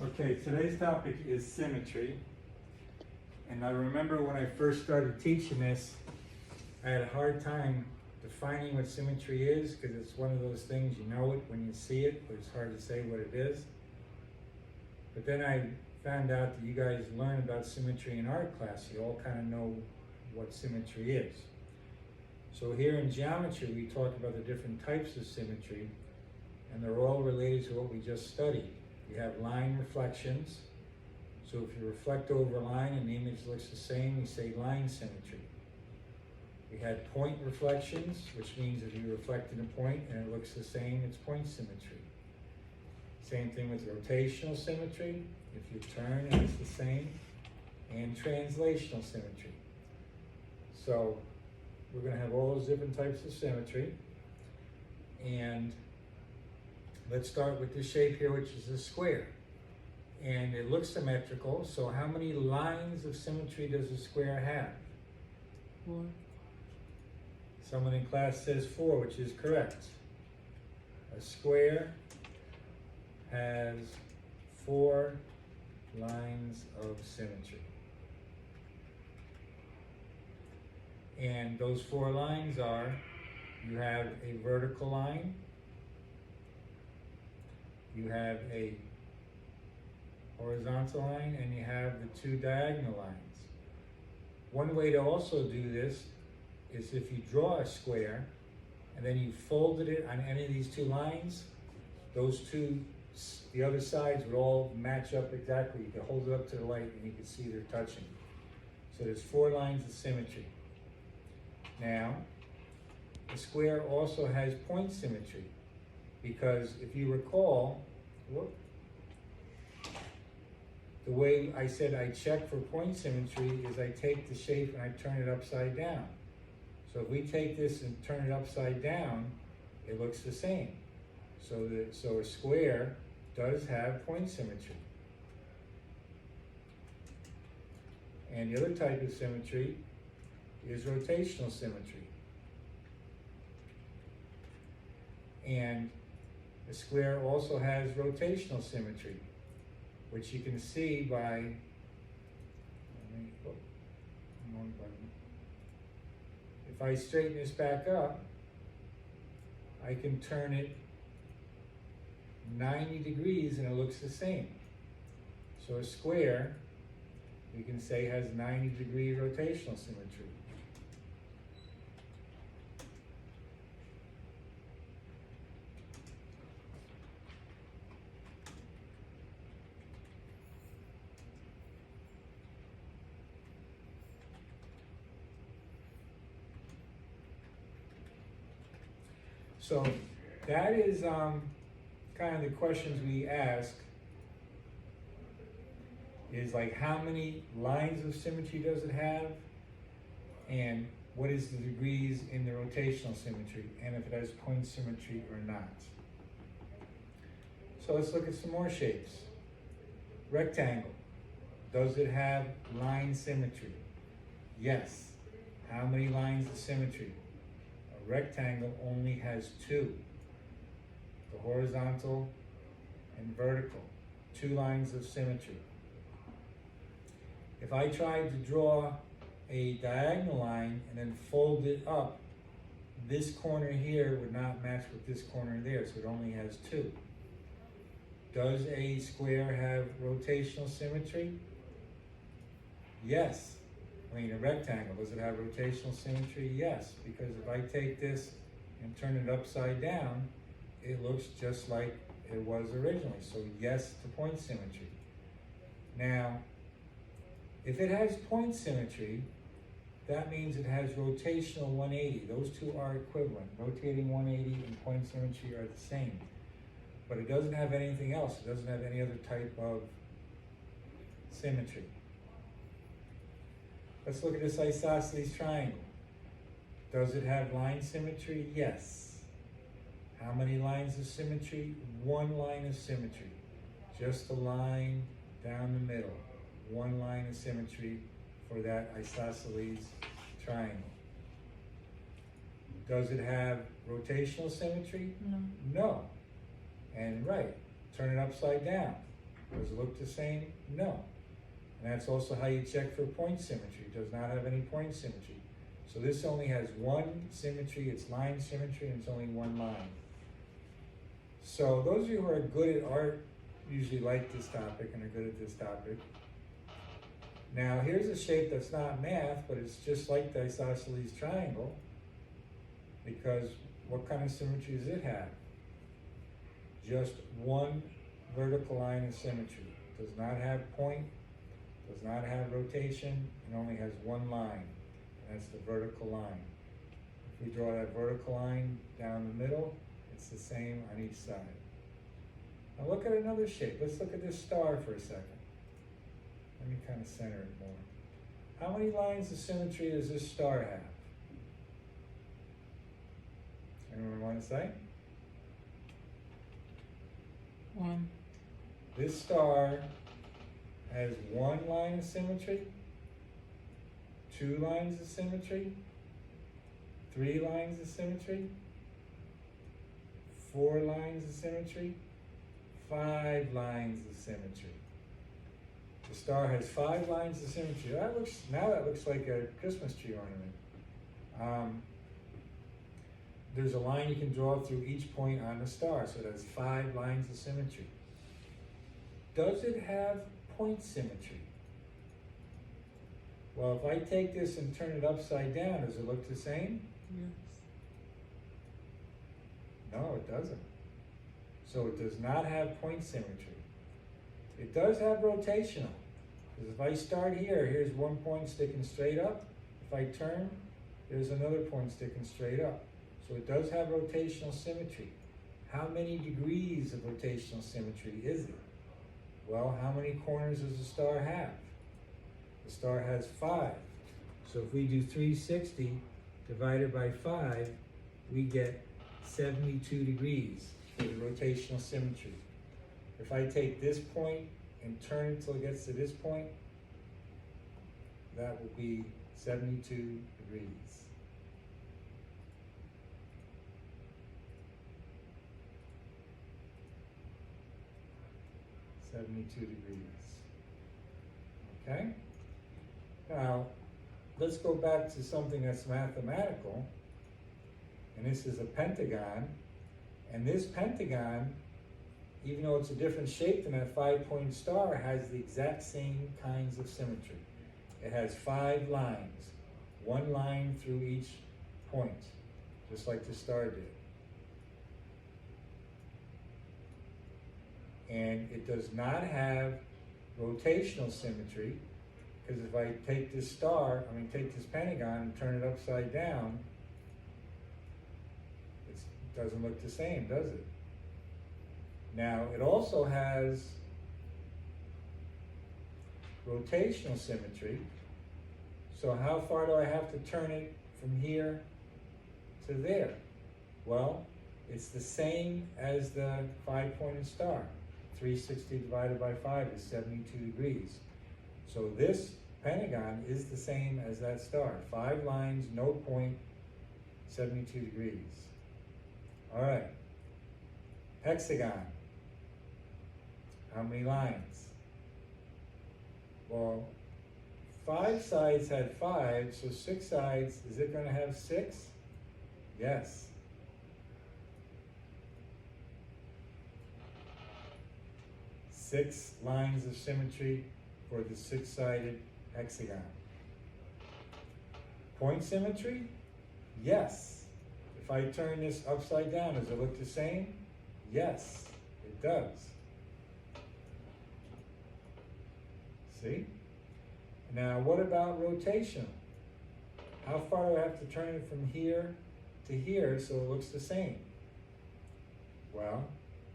Okay, today's topic is symmetry. And I remember when I first started teaching this, I had a hard time defining what symmetry is because it's one of those things, you know it when you see it, but it's hard to say what it is. But then I found out that you guys learn about symmetry in art class. You all kind of know what symmetry is. So here in geometry, we talk about the different types of symmetry, and they're all related to what we just studied. You have line reflections. So if you reflect over a line and the image looks the same, you say line symmetry. We had point reflections, which means if you reflect in a point and it looks the same, it's point symmetry. Same thing with rotational symmetry, if you turn and it's the same, and translational symmetry. So we're going to have all those different types of symmetry. And let's start with this shape here, which is a square. And it looks symmetrical, so how many lines of symmetry does a square have? 4. Someone in class says 4, which is correct. A square has 4 lines of symmetry. And those 4 lines are, you have a vertical line, you have a horizontal line, and you have the 2 diagonal lines. One way to also do this is if you draw a square and then you folded it on any of these 2 lines, those 2, the other sides would all match up exactly. You can hold it up to the light and you can see they're touching. So there's 4 lines of symmetry. Now, the square also has point symmetry, because if you recall, the way I said I check for point symmetry is I take the shape and I turn it upside down. So if we take this and turn it upside down, it looks the same. So a square does have point symmetry. And the other type of symmetry is rotational symmetry. And a square also has rotational symmetry, which you can see by, if I straighten this back up, I can turn it 90 degrees and it looks the same. So a square, we can say, has 90-degree rotational symmetry. So that is kind of the questions we ask, is like how many lines of symmetry does it have, and what is the degrees in the rotational symmetry, and if it has point symmetry or not. So let's look at some more shapes. Rectangle, does it have line symmetry? Yes. How many lines of symmetry? A rectangle only has 2, the horizontal and vertical, 2 lines of symmetry. If I tried to draw a diagonal line and then fold it up, this corner here would not match with this corner there, so it only has 2. Does a square have rotational symmetry? Yes. I mean, a rectangle, does it have rotational symmetry? Yes, because if I take this and turn it upside down, it looks just like it was originally. So yes to point symmetry. Now, if it has point symmetry, that means it has rotational 180. Those 2 are equivalent. Rotating 180 and point symmetry are the same. But it doesn't have anything else. It doesn't have any other type of symmetry. Let's look at this isosceles triangle. Does it have line symmetry? Yes. How many lines of symmetry? 1 line of symmetry. Just a line down the middle. 1 line of symmetry for that isosceles triangle. Does it have rotational symmetry? No. No. And right, turn it upside down. Does it look the same? No. And that's also how you check for point symmetry. It does not have any point symmetry. So this only has one symmetry, it's line symmetry, and it's only one line. So those of you who are good at art usually like this topic and are good at this topic. Now here's a shape that's not math, but it's just like the isosceles triangle, because what kind of symmetry does it have? Just one vertical line of symmetry. It does not have point, does not have rotation, and only has one line, and that's the vertical line. If we draw that vertical line down the middle, it's the same on each side. Now look at another shape. Let's look at this star for a second. Let me kind of center it more. How many lines of symmetry does this star have? Anyone want to say? One. This star has one line of symmetry, two lines of symmetry, three lines of symmetry, four lines of symmetry, five lines of symmetry. The star has five lines of symmetry. Now that looks like a Christmas tree ornament. There's a line you can draw through each point on the star, so it has five lines of symmetry. Does it have point symmetry? Well, if I take this and turn it upside down, does it look the same? Yes. No, it doesn't. So it does not have point symmetry. It does have rotational. Because if I start here, here's one point sticking straight up. If I turn, there's another point sticking straight up. So it does have rotational symmetry. How many degrees of rotational symmetry is it? Well, how many corners does the star have? The star has 5. So if we do 360 divided by 5, we get 72 degrees for the rotational symmetry. If I take this point and turn it until it gets to this point, that will be 72 degrees. Okay? Now, let's go back to something that's mathematical. And this is a pentagon. And this pentagon, even though it's a different shape than that 5-point star, has the exact same kinds of symmetry. It has 5 lines, one line through each point, just like the star did. And it does not have rotational symmetry, because if I take this take this pentagon and turn it upside down, it doesn't look the same, does it? Now, it also has rotational symmetry. So how far do I have to turn it from here to there? Well, it's the same as the 5-pointed star. 360 divided by 5 is 72 degrees. So this pentagon is the same as that star. 5 lines, no point, 72 degrees. All right. Hexagon. How many lines? Well, 5 sides had 5, so 6 sides, is it going to have 6? Yes. Six lines of symmetry for the 6-sided hexagon. Point symmetry? Yes. If I turn this upside down, does it look the same? Yes, it does. See? Now, what about rotation? How far do I have to turn it from here to here so it looks the same? Well,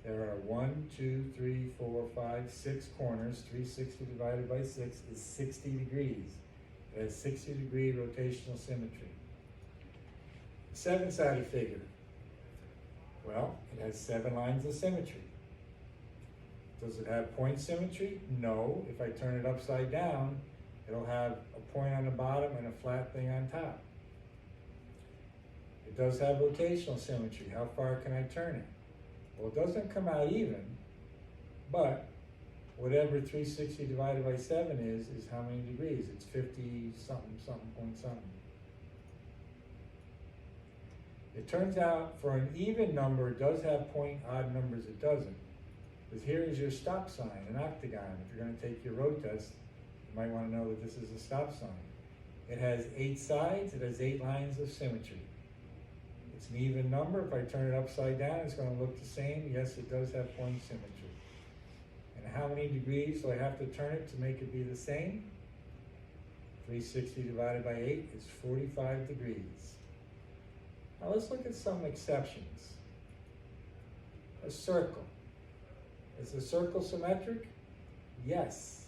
there are 1, 2, 3, 4, 5, 6 corners. 360 divided by 6 is 60 degrees. It has 60-degree rotational symmetry. 7-sided figure. Well, it has 7 lines of symmetry. Does it have point symmetry? No. If I turn it upside down, it'll have a point on the bottom and a flat thing on top. It does have rotational symmetry. How far can I turn it? Well, it doesn't come out even, but whatever 360 divided by 7 is how many degrees? It's 50 something, something, point something. It turns out for an even number, it does have point, odd numbers it doesn't. Because here is your stop sign, an octagon. If you're going to take your road test, you might want to know that this is a stop sign. It has 8 sides, it has 8 lines of symmetry. It's an even number. If I turn it upside down, it's going to look the same. Yes, it does have point symmetry. And how many degrees do I have to turn it to make it be the same? 360 divided by 8 is 45 degrees. Now let's look at some exceptions. A circle. Is the circle symmetric? Yes.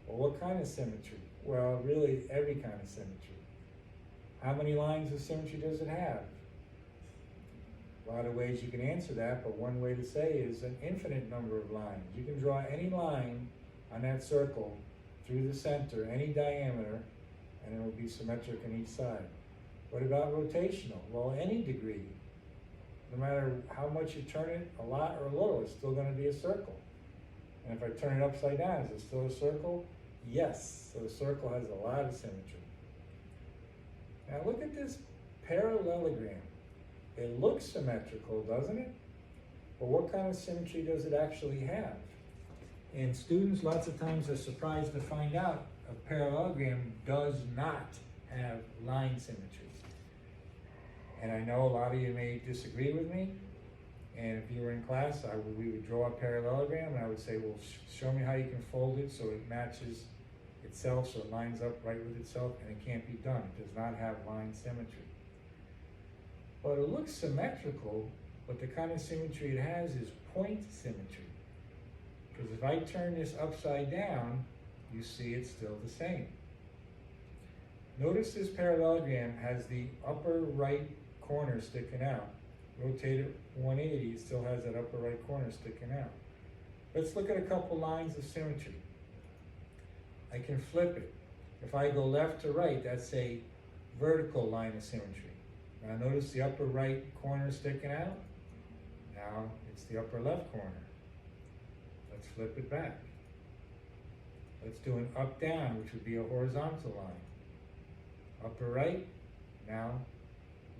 Well, what kind of symmetry? Well, really every kind of symmetry. How many lines of symmetry does it have? A lot of ways you can answer that, but one way to say is an infinite number of lines. You can draw any line on that circle through the center, any diameter, and it will be symmetric on each side. What about rotational? Well, any degree. No matter how much you turn it, a lot or a little, it's still going to be a circle. And if I turn it upside down, is it still a circle? Yes. So the circle has a lot of symmetry. Now look at this parallelogram. It looks symmetrical, doesn't it? But what kind of symmetry does it actually have? And students lots of times are surprised to find out a parallelogram does not have line symmetry. And I know a lot of you may disagree with me. And if you were in class, we would draw a parallelogram and I would say, well, show me how you can fold it so it matches itself, so it lines up right with itself, and it can't be done. It does not have line symmetry. But it looks symmetrical, but the kind of symmetry it has is point symmetry. Because if I turn this upside down, you see it's still the same. Notice this parallelogram has the upper right corner sticking out. Rotate it 180, it still has that upper right corner sticking out. Let's look at a couple lines of symmetry. I can flip it. If I go left to right, that's a vertical line of symmetry. Now notice the upper right corner sticking out. Now it's the upper left corner. Let's flip it back. Let's do an up-down, which would be a horizontal line. Upper right, now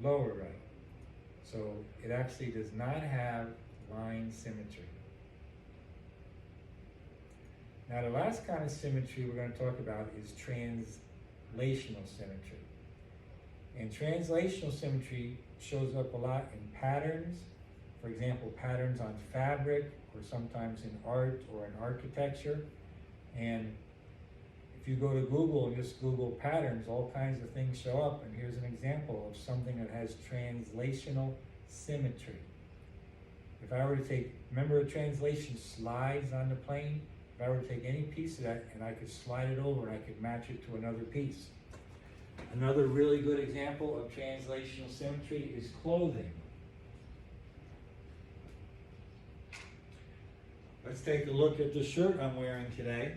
lower right. So it actually does not have line symmetry. Now the last kind of symmetry we're going to talk about is translational symmetry. And translational symmetry shows up a lot in patterns. For example, patterns on fabric, or sometimes in art or in architecture. And if you go to Google and just Google patterns, all kinds of things show up. And here's an example of something that has translational symmetry. If I were to take, remember translation slides on the plane? If I were to take any piece of that and I could slide it over and I could match it to another piece. Another really good example of translational symmetry is clothing. Let's take a look at the shirt I'm wearing today.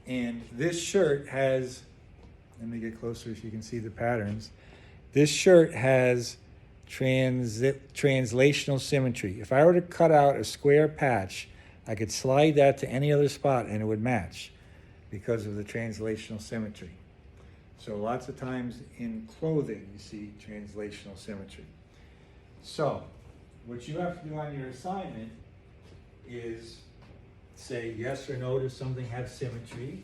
And this shirt has, let me get closer so you can see the patterns. This shirt has translational symmetry. If I were to cut out a square patch, I could slide that to any other spot and it would match because of the translational symmetry. So lots of times in clothing you see translational symmetry. So what you have to do on your assignment is say yes or no, does something have symmetry?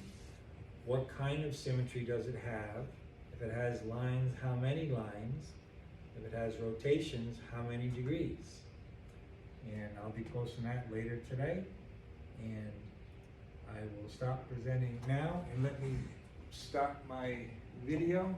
What kind of symmetry does it have? If it has lines, how many lines? If it has rotations, how many degrees? And I'll be posting that later today. And I will stop presenting now and let me stop my video.